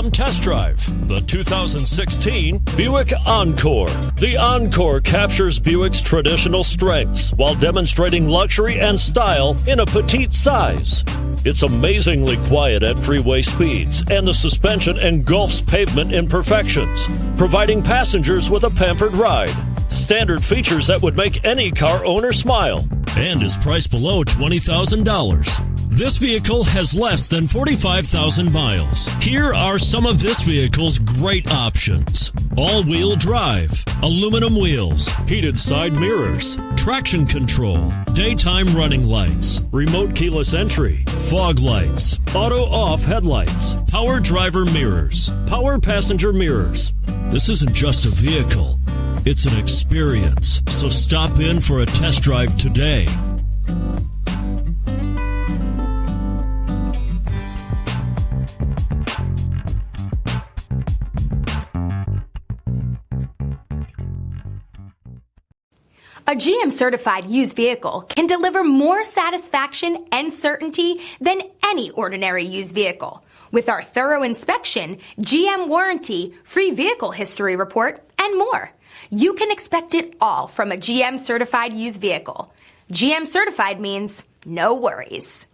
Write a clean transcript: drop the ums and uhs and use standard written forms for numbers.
Come test drive the 2016 Buick Encore. The Encore captures Buick's traditional strengths while demonstrating luxury and style in a petite size. It's amazingly quiet at freeway speeds, and the suspension engulfs pavement imperfections, providing passengers with a pampered ride. Standard features that would make any car owner smile, and is priced below $20,000. This vehicle has less than 45,000 miles. Here are some of this vehicle's great options: all-wheel drive, aluminum wheels, heated side mirrors, traction control, daytime running lights, remote keyless entry, fog lights, auto-off headlights, power driver mirrors, power passenger mirrors. This isn't just a vehicle, it's an experience. So stop in for a test drive today. A GM-certified used vehicle can deliver more satisfaction and certainty than any ordinary used vehicle. With our thorough inspection, GM warranty, free vehicle history report, and more. You can expect it all from a GM-certified used vehicle. GM-certified means no worries.